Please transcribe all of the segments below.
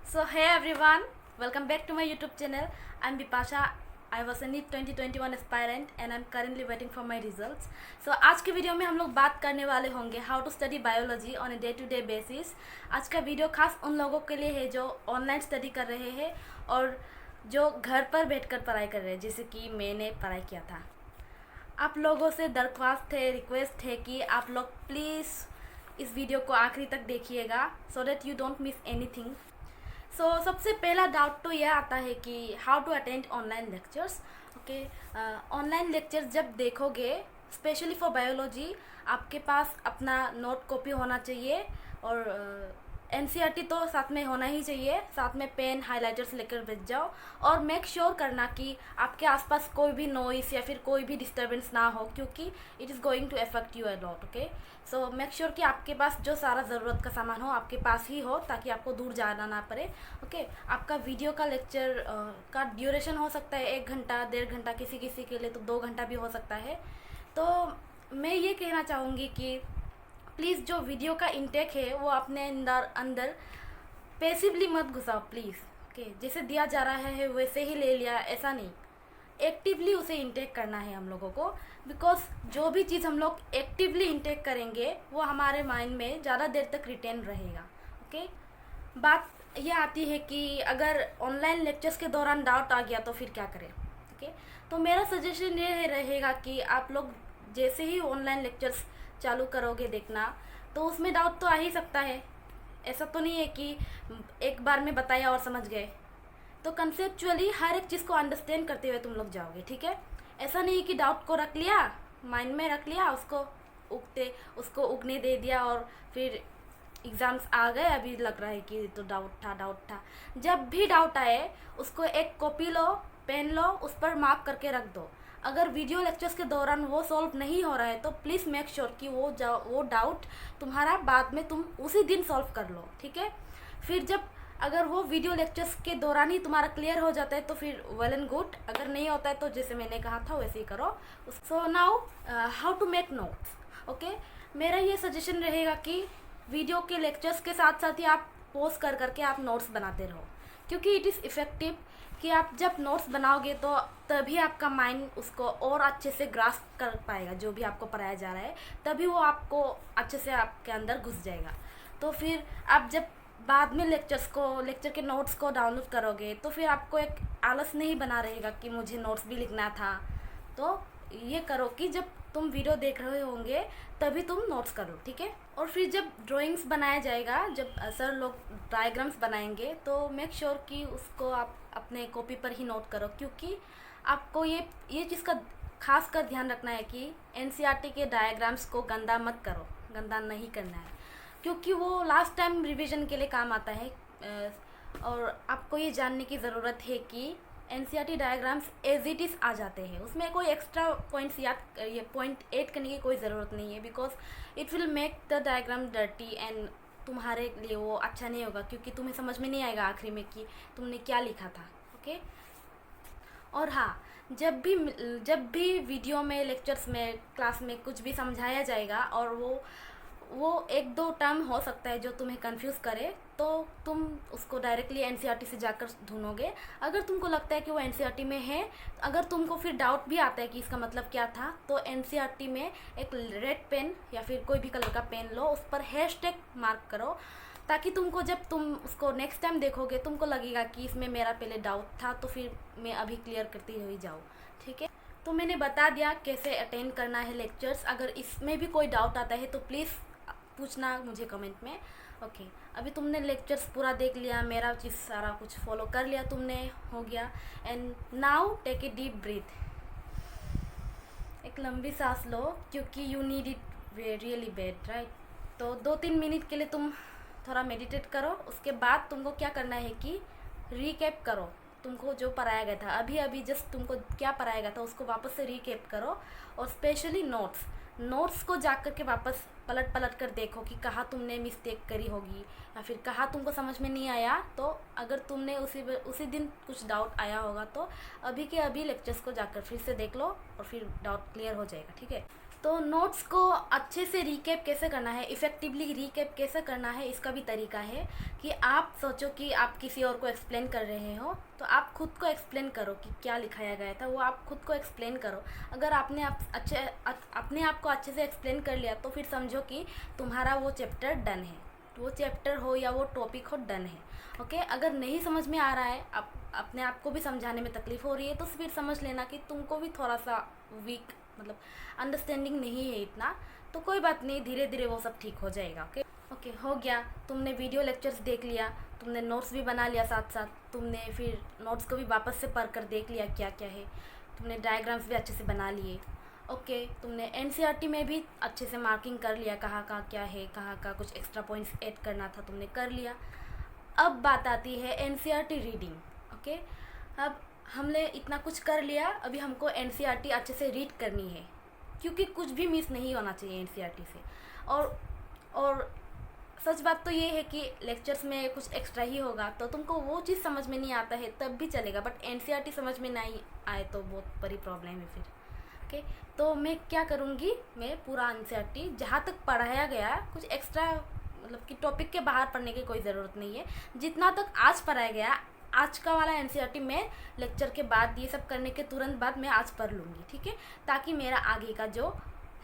So hey everyone, welcome back to my YouTube channel. I'm Bipasha. I was a NEET 2021 aspirant and I'm currently waiting for my results. So आज के video में हम लोग बात करने वाले होंगे how to study biology on a day to day basis. आज का वीडियो खास उन लोगों के लिए है जो ऑनलाइन स्टडी कर रहे हैं और जो घर पर बैठकर पढ़ाई कर रहे हैं, जैसे कि मैंने पढ़ाई किया था। आप लोगों से दरख्वास्त है, रिक्वेस्ट है कि आप लोग प्लीज़ इस वीडियो को आखिरी तक देखिएगा so that you don't miss anything. सबसे पहला डाउट तो यह आता है कि how to attend online lectures. Okay, online lectures जब देखोगे, स्पेशली फॉर बायोलॉजी, आपके पास अपना नोट कॉपी होना चाहिए और एनसीईआरटी तो साथ में होना ही चाहिए। साथ में पेन, हाइलाइटर्स लेकर बैठ जाओ और मेक श्योर करना कि आपके आसपास कोई भी नॉइस या फिर कोई भी डिस्टर्बेंस ना हो, क्योंकि it is going to affect you a lot. Okay, so make sure कि आपके पास जो सारा ज़रूरत का सामान हो आपके पास ही हो, ताकि आपको दूर जाना ना पड़े। ओके, आपका वीडियो का लेक्चर का ड्यूरेशन हो सकता है 1 घंटा, 1.5 घंटा, किसी किसी के लिए तो 2 घंटा भी हो सकता है। तो मैं ये कहना चाहूँगी कि प्लीज़ जो वीडियो का इंटेक है वो अपने अंदर पैसिवली मत घुसाओ प्लीज़। ओके, जैसे दिया जा रहा है वैसे ही ले लिया, ऐसा नहीं। एक्टिवली उसे इंटेक करना है हम लोगों को, बिकॉज जो भी चीज़ हम लोग एक्टिवली इंटेक करेंगे वो हमारे माइंड में ज़्यादा देर तक रिटेन रहेगा। ओके, बात यह आती है कि अगर ऑनलाइन लेक्चर्स के दौरान डाउट आ गया तो फिर क्या करें। ओके, तो मेरा सजेशन ये रहेगा कि आप लोग जैसे ही ऑनलाइन लेक्चर्स चालू करोगे देखना, तो उसमें डाउट तो आ ही सकता है। ऐसा तो नहीं है कि एक बार में बताया और समझ गए। तो कंसेप्चुअली हर एक चीज़ को अंडरस्टैंड करते हुए तुम लोग जाओगे, ठीक है। ऐसा नहीं कि डाउट को रख लिया, माइंड में रख लिया, उसको उगने दे दिया और फिर एग्ज़ाम्स आ गए, अभी लग रहा है कि तो डाउट था। जब भी डाउट आए उसको एक कॉपी लो, पेन लो, उस पर मार्क करके रख दो। अगर वीडियो लेक्चर्स के दौरान वो सॉल्व नहीं हो रहा है तो प्लीज़ मेक श्योर कि वो डाउट तुम्हारा बाद में तुम उसी दिन सॉल्व कर लो, ठीक है। फिर जब अगर वो वीडियो लेक्चर्स के दौरान ही तुम्हारा क्लियर हो जाता है तो फिर वेल एंड गुड। अगर नहीं होता है तो जैसे मैंने कहा था वैसे ही करो। So now how to make notes. Okay, मेरा ये सजेशन रहेगा कि वीडियो के लेक्चर्स के साथ साथ ही आप पॉज कर करके आप नोट्स बनाते रहो, क्योंकि इट इज़ इफ़ेक्टिव कि आप जब नोट्स बनाओगे तो तभी आपका माइंड उसको और अच्छे से ग्रास्प कर पाएगा, जो भी आपको पढ़ाया जा रहा है, तभी वो आपको अच्छे से आपके अंदर घुस जाएगा। तो फिर आप जब बाद में लेक्चर के नोट्स को डाउनलोड करोगे तो फिर आपको एक आलस नहीं बना रहेगा कि मुझे नोट्स भी लिखना था। तो ये करो कि जब तुम वीडियो देख रहे होंगे तभी तुम नोट्स करो, ठीक है। और फिर जब ड्राइंग्स बनाया जाएगा, जब सर लोग डायग्राम्स बनाएंगे, तो मेक श्योर कि उसको आप अपने कॉपी पर ही नोट करो, क्योंकि आपको ये चीज़ का खास कर ध्यान रखना है कि एनसीईआरटी के डायग्राम्स को गंदा मत करो, गंदा नहीं करना है, क्योंकि वो लास्ट टाइम रिवीजन के लिए काम आता है। और आपको ये जानने की ज़रूरत है कि NCERT diagrams as it is आ जाते हैं, उसमें कोई एक्स्ट्रा पॉइंट्स पॉइंट ऐड करने की कोई ज़रूरत नहीं है, because it will make the diagram dirty and तुम्हारे लिए वो अच्छा नहीं होगा, क्योंकि तुम्हें समझ में नहीं आएगा आखिरी में कि तुमने क्या लिखा था। ओके, और हाँ, जब भी वीडियो में, लेक्चर्स में, क्लास में कुछ भी समझाया जाएगा और वो 1-2 टर्म हो सकता है जो तुम्हें कंफ्यूज करे, तो तुम उसको डायरेक्टली एनसीईआरटी से जाकर ढूंढोगे। अगर तुमको लगता है कि वो एनसीईआरटी में है, अगर तुमको फिर डाउट भी आता है कि इसका मतलब क्या था, तो एनसीईआरटी में एक रेड पेन या फिर कोई भी कलर का पेन लो, उस पर हैशटैग मार्क करो, ताकि तुमको जब तुम उसको नेक्स्ट टाइम देखोगे तुमको लगेगा कि इसमें मेरा पहले डाउट था, तो फिर मैं अभी क्लियर करती हुई जाऊँ, ठीक है। तो मैंने बता दिया कैसे अटेंड करना है लेक्चर्स। अगर इसमें भी कोई डाउट आता है तो प्लीज़ पूछना मुझे कमेंट में। ओके, अभी तुमने लेक्चर्स पूरा देख लिया, मेरा चीज़ सारा कुछ फॉलो कर लिया तुमने, हो गया। And now take a deep breath, एक लंबी सांस लो, क्योंकि you need it really bad, right. तो 2-3 मिनट के लिए तुम थोड़ा मेडिटेट करो। उसके बाद तुमको क्या करना है कि रिकैप करो, तुमको जो पढ़ाया गया था अभी जस्ट तुमको क्या पढ़ाया गया था उसको वापस से रिकैप करो। और स्पेशली नोट्स को जा कर के वापस पलट कर देखो कि कहाँ तुमने मिस्टेक करी होगी या फिर कहाँ तुमको समझ में नहीं आया। तो अगर तुमने उसी दिन कुछ डाउट आया होगा तो अभी के अभी लेक्चर्स को जाकर फिर से देख लो और फिर डाउट क्लियर हो जाएगा, ठीक है। तो नोट्स को अच्छे से रीकैप कैसे करना है, इफ़ेक्टिवली रीकैप कैसे करना है, इसका भी तरीका है कि आप सोचो कि आप किसी और को एक्सप्लेन कर रहे हो, तो आप खुद को एक्सप्लेन करो कि क्या लिखाया गया था, वो आप खुद को एक्सप्लेन करो। अगर अपने आप को अच्छे से एक्सप्लेन कर लिया तो फिर समझो कि तुम्हारा वो चैप्टर डन है, वो चैप्टर हो या वो टॉपिक हो, डन है। ओके, अगर नहीं समझ में आ रहा है, आप अपने आप को भी समझाने में तकलीफ़ हो रही है, तो फिर समझ लेना कि तुमको भी थोड़ा सा वीक मतलब अंडरस्टैंडिंग नहीं है इतना, तो कोई बात नहीं, धीरे धीरे वो सब ठीक हो जाएगा। ओके ओके, हो गया। तुमने वीडियो लेक्चर्स देख लिया, तुमने नोट्स भी बना लिया साथ साथ, तुमने फिर नोट्स को भी वापस से पढ़ कर देख लिया क्या क्या है, तुमने डायग्राम्स भी अच्छे से बना लिए। ओके, तुमने एनसीईआरटी में भी अच्छे से मार्किंग कर लिया, कहाँ कहाँ क्या है, कहाँ का कुछ एक्स्ट्रा पॉइंट्स ऐड करना था तुमने कर लिया। अब बात आती है एनसीईआरटी रीडिंग। ओके, अब हमने इतना कुछ कर लिया, अभी हमको एनसीईआरटी अच्छे से रीड करनी है, क्योंकि कुछ भी मिस नहीं होना चाहिए एनसीईआरटी से। और सच बात तो ये है कि लेक्चर्स में कुछ एक्स्ट्रा ही होगा, तो तुमको वो चीज़ समझ में नहीं आता है तब भी चलेगा, बट एनसीईआरटी समझ में नहीं आए तो बहुत बड़ी प्रॉब्लम है फिर। ओके, तो मैं क्या करूँगी, मैं पूरा एनसीईआरटी जहाँ तक पढ़ाया गया, कुछ एक्स्ट्रा मतलब कि टॉपिक के बाहर पढ़ने की कोई ज़रूरत नहीं है, जितना तक आज पढ़ाया गया, आज का वाला एनसीईआरटी मैं लेक्चर के बाद, ये सब करने के तुरंत बाद मैं आज पढ़ लूँगी, ठीक है, ताकि मेरा आगे का जो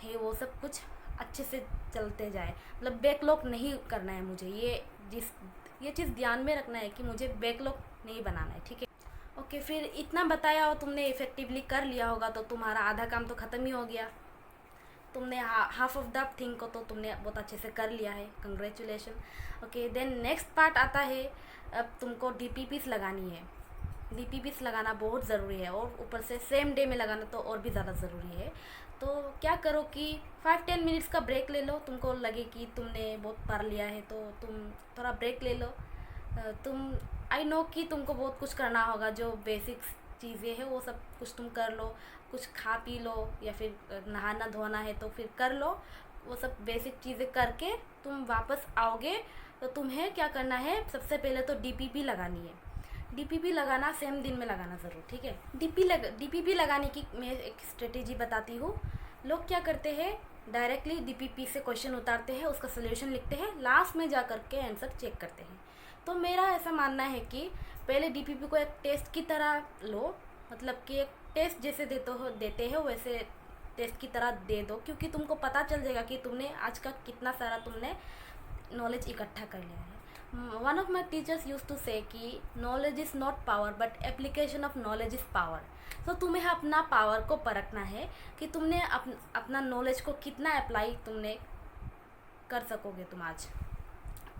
है वो सब कुछ अच्छे से चलते जाए। मतलब बैकलॉग नहीं करना है मुझे, ये चीज़ ध्यान में रखना है कि मुझे बैकलॉग नहीं बनाना है, ठीक है। ओके, फिर इतना बताया और तुमने इफ़ेक्टिवली कर लिया होगा तो तुम्हारा आधा काम तो ख़त्म ही हो गया। तुमने हाफ ऑफ द थिंग को तो तुमने बहुत अच्छे से कर लिया है, congratulation. Okay, then next part आता है, अब तुमको डीपीपीस लगानी है। डीपीपीस लगाना बहुत ज़रूरी है, और ऊपर से सेम डे में लगाना तो और भी ज़्यादा ज़रूरी है। तो क्या करो कि 5-10 मिनट्स का ब्रेक ले लो, तुमको लगे कि तुमने बहुत पढ़ लिया है तो तुम थोड़ा ब्रेक ले लो। तुम आई नो कि तुमको बहुत कुछ करना होगा, जो बेसिक्स चीज़ें हैं वो सब कुछ तुम कर लो, कुछ खा पी लो, या फिर नहाना धोना है तो फिर कर लो, वो सब बेसिक चीज़ें करके तुम वापस आओगे। तो तुम्हें क्या करना है, सबसे पहले तो डीपीपी लगानी है। डीपीपी लगाना सेम दिन में लगाना ज़रूर, ठीक है। डीपीपी लगाने की मैं एक स्ट्रेटेजी बताती हूँ। लोग क्या करते हैं, डायरेक्टली डीपीपी से क्वेश्चन उतारते हैं, उसका सोल्यूशन लिखते हैं, लास्ट में जा कर के आंसर चेक करते हैं। तो मेरा ऐसा मानना है कि पहले डीपीपी को एक टेस्ट की तरह लो, मतलब कि एक टेस्ट जैसे देते हो वैसे टेस्ट की तरह दे दो, क्योंकि तुमको पता चल जाएगा कि तुमने आज का कितना सारा तुमने नॉलेज इकट्ठा कर लिया है। One of my teachers use to say कि knowledge is not power but application of knowledge is power. तो तुम्हें अपना पावर को परखना है कि तुमने अपना नॉलेज को कितना अप्लाई तुमने कर सकोगे तुम आज,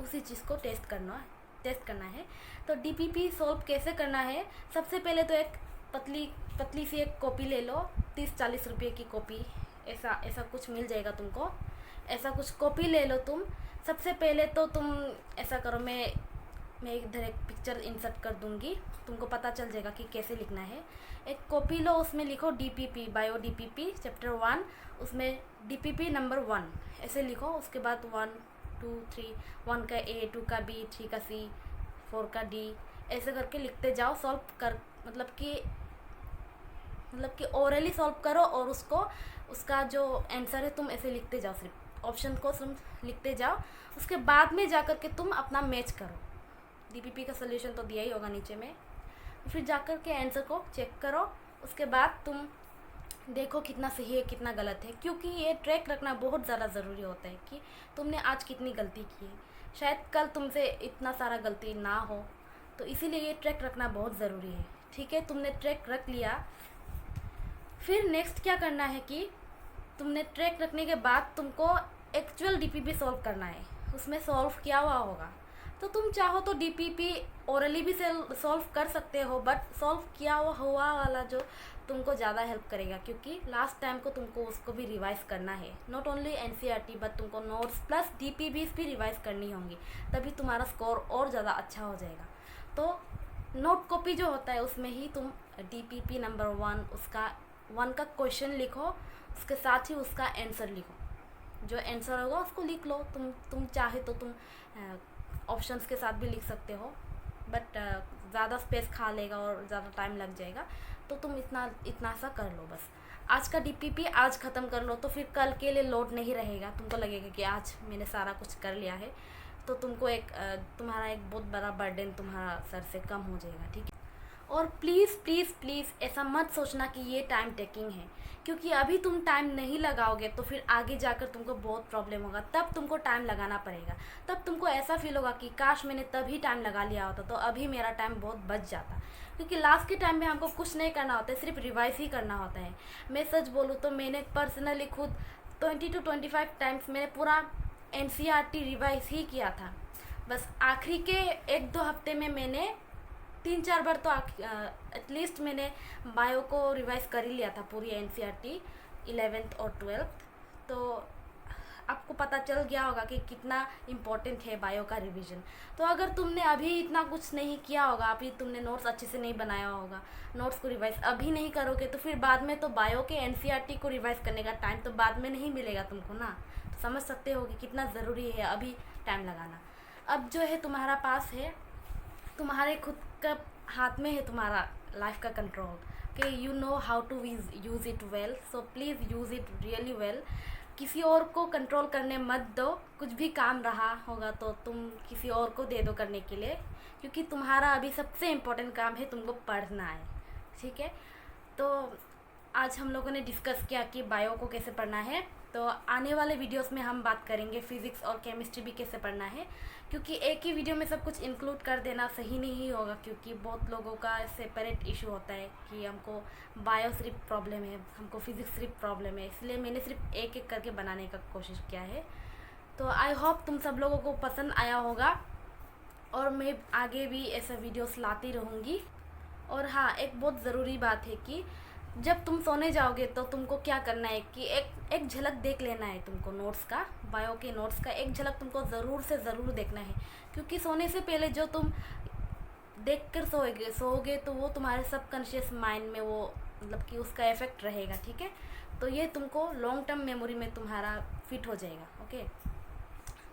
उसी चीज़ को टेस्ट करना है। तो डीपीपी सॉल्व कैसे करना है, सबसे पहले तो एक पतली सी एक कॉपी ले लो, 30-40 रुपये की कॉपी, ऐसा कुछ मिल जाएगा तुमको, ऐसा कुछ कॉपी ले लो तुम। सबसे पहले तो तुम ऐसा करो, मैं इधर एक पिक्चर इंसर्ट कर दूंगी, तुमको पता चल जाएगा कि कैसे लिखना है। एक कॉपी लो, उसमें लिखो डीपीपी, बायो डीपीपी चैप्टर 1, उसमें डीपीपी नंबर 1 ऐसे लिखो। उसके बाद 1 2 3, 1 का A, 2 का B, 3 का C, 4 का D, ऐसे करके लिखते जाओ। सॉल्व कर मतलब कि ओरली सॉल्व करो, और उसका जो आंसर है तुम ऐसे लिखते जाओ, सिर्फ ऑप्शन को तुम लिखते जाओ। उसके बाद में जाकर के तुम अपना मैच करो, डीपीपी का सोल्यूशन तो दिया ही होगा नीचे में, फिर जाकर के आंसर को चेक करो। उसके बाद तुम देखो कितना सही है कितना गलत है, क्योंकि ये ट्रैक रखना बहुत ज़्यादा ज़रूरी होता है कि तुमने आज कितनी गलती की है, शायद कल तुमसे इतना सारा गलती ना हो, तो इसीलिए ये ट्रैक रखना बहुत ज़रूरी है, ठीक है। तुमने ट्रैक रख लिया, फिर नेक्स्ट क्या करना है कि तुमने ट्रैक रखने के बाद तुमको एक्चुअल डीपीपी सॉल्व करना है। उसमें सॉल्व किया हुआ होगा, तो तुम चाहो तो डीपीपी ओरली भी सॉल्व कर सकते हो, बट सॉल्व किया हुआ वाला जो तुमको ज़्यादा हेल्प करेगा, क्योंकि लास्ट टाइम को तुमको उसको भी रिवाइज करना है, नॉट ओनली एनसीईआरटी बट तुमको नोट्स प्लस डीपीपी भी रिवाइज करनी होंगी, तभी तुम्हारा स्कोर और ज़्यादा अच्छा हो जाएगा। तो नोट कॉपी जो होता है उसमें ही तुम डीपीपी नंबर 1 उसका 1 का क्वेश्चन लिखो, उसके साथ ही उसका आंसर लिखो, जो आंसर होगा उसको लिख लो। तुम चाहे तो तुम ऑप्शंस के साथ भी लिख सकते हो, बट ज़्यादा स्पेस खा लेगा और ज़्यादा टाइम लग जाएगा, तो तुम इतना सा कर लो बस। आज का डीपीपी आज ख़त्म कर लो तो फिर कल के लिए लोड नहीं रहेगा। तुमको लगेगा कि आज मैंने सारा कुछ कर लिया है, तो तुमको तुम्हारा एक बहुत बड़ा बर्डन तुम्हारा सर से कम हो जाएगा, ठीक है। और प्लीज़ प्लीज़ प्लीज़ ऐसा मत सोचना कि ये टाइम टेकिंग है, क्योंकि अभी तुम टाइम नहीं लगाओगे तो फिर आगे जाकर तुमको बहुत प्रॉब्लम होगा। तब तुमको टाइम लगाना पड़ेगा, तब तुमको ऐसा फील होगा कि काश मैंने तभी टाइम लगा लिया होता तो अभी मेरा टाइम बहुत बच जाता। क्योंकि लास्ट के टाइम में हमको कुछ नहीं करना होता है, सिर्फ रिवाइज ही करना होता है। मैं सच बोलूँ तो मैंने पर्सनली खुद 20 to 25 टाइम्स मैंने पूरा NCERT रिवाइज ही किया था। बस आखिरी के 1-2 हफ्ते में मैंने 3-4 बार तो एटलीस्ट मैंने बायो को रिवाइज कर ही लिया था, पूरी NCERT 11th और 12th। तो आपको पता चल गया होगा कि कितना इम्पोर्टेंट है बायो का रिवीजन। तो अगर तुमने अभी इतना कुछ नहीं किया होगा, अभी तुमने नोट्स अच्छे से नहीं बनाया होगा, नोट्स को रिवाइज अभी नहीं करोगे तो फिर बाद में तो बायो के NCERT को रिवाइज करने का टाइम तो बाद में नहीं मिलेगा तुमको ना। तो समझ सकते हो कि कितना ज़रूरी है अभी टाइम लगाना। अब जो है तुम्हारा पास है, तुम्हारे खुद का हाथ में है तुम्हारा लाइफ का कंट्रोल, कि you know how to use it well. So please use it really well. किसी और को कंट्रोल करने मत दो। कुछ भी काम रहा होगा तो तुम किसी और को दे दो करने के लिए, क्योंकि तुम्हारा अभी सबसे इम्पोर्टेंट काम है तुमको पढ़ना है, ठीक है। तो आज हम लोगों ने डिस्कस किया कि बायो को कैसे पढ़ना है। तो आने वाले वीडियोस में हम बात करेंगे फिज़िक्स और केमिस्ट्री भी कैसे पढ़ना है, क्योंकि एक ही वीडियो में सब कुछ इंक्लूड कर देना सही नहीं होगा, क्योंकि बहुत लोगों का सेपरेट इशू होता है कि हमको बायो सिर्फ प्रॉब्लम है, हमको फिज़िक्स सिर्फ प्रॉब्लम है। इसलिए मैंने सिर्फ एक एक करके बनाने का कोशिश किया है। तो आई होप तुम सब लोगों को पसंद आया होगा, और मैं आगे भी ऐसे वीडियोस लाती रहूँगी। और हाँ, एक बहुत ज़रूरी बात है कि जब तुम सोने जाओगे तो तुमको क्या करना है कि एक झलक देख लेना है तुमको नोट्स का, बायो के नोट्स का एक झलक तुमको ज़रूर से ज़रूर देखना है। क्योंकि सोने से पहले जो तुम देख कर सोओगे तो वो तुम्हारे सबकॉन्शियस माइंड में वो मतलब कि उसका इफ़ेक्ट रहेगा, ठीक है। तो ये तुमको लॉन्ग टर्म मेमोरी में तुम्हारा फिट हो जाएगा, ओके।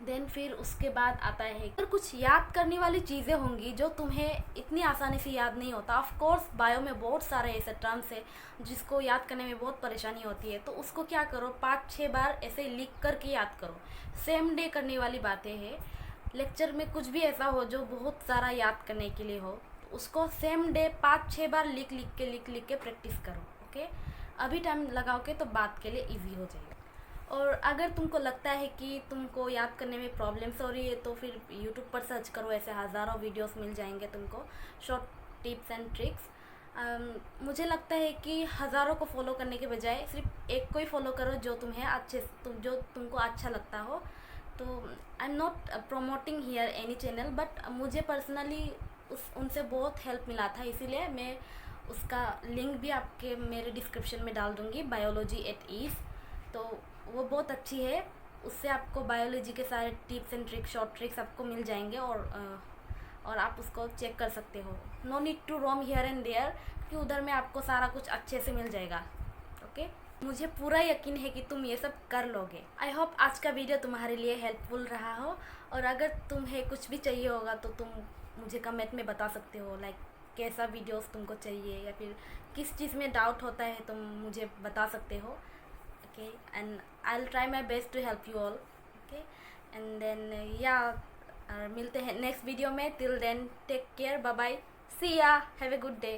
देन फिर उसके बाद आता है अगर कुछ याद करने वाली चीज़ें होंगी जो तुम्हें इतनी आसानी से याद नहीं होता। ऑफ कोर्स बायो में बहुत सारे ऐसे टर्म्स है जिसको याद करने में बहुत परेशानी होती है, तो उसको क्या करो, 5-6 बार ऐसे लिख करके याद करो। सेम डे करने वाली बातें हैं। लेक्चर में कुछ भी ऐसा हो जो बहुत सारा याद करने के लिए हो, तो उसको सेम डे 5-6 बार लिख लिख के प्रैक्टिस करो, ओके। अभी टाइम लगाओगे तो बात के लिए ईजी हो जाएगा। और अगर तुमको लगता है कि तुमको याद करने में प्रॉब्लम्स हो रही है तो फिर यूट्यूब पर सर्च करो, ऐसे हज़ारों वीडियोस मिल जाएंगे तुमको, शॉर्ट टिप्स एंड ट्रिक्स। मुझे लगता है कि हज़ारों को फॉलो करने के बजाय सिर्फ एक को ही फॉलो करो जो जो तुमको अच्छा लगता हो। तो I am not promoting here any channel, but मुझे पर्सनली उनसे बहुत हेल्प मिला था, इसीलिए मैं उसका लिंक भी आपके मेरे डिस्क्रिप्शन में डाल दूँगी, बायोलॉजी एट ईज। तो वो बहुत अच्छी है, उससे आपको बायोलॉजी के सारे tips and tricks, short tricks आपको मिल जाएंगे, और आप उसको चेक कर सकते हो। No need to roam here and there, कि उधर में आपको सारा कुछ अच्छे से मिल जाएगा, ओके। मुझे पूरा यकीन है कि तुम ये सब कर लोगे। आई होप आज का वीडियो तुम्हारे लिए हेल्पफुल रहा हो, और अगर तुम्हें कुछ भी चाहिए होगा तो तुम मुझे कमेंट में बता सकते हो, लाइक कैसा वीडियोस तुमको चाहिए या फिर किस चीज़ में डाउट होता है तुम मुझे बता सकते हो, okay, and I'll try my best to help you all, okay, and then मिलते हैं नेक्स्ट वीडियो में। till then take care, bye bye, see ya, have a good day।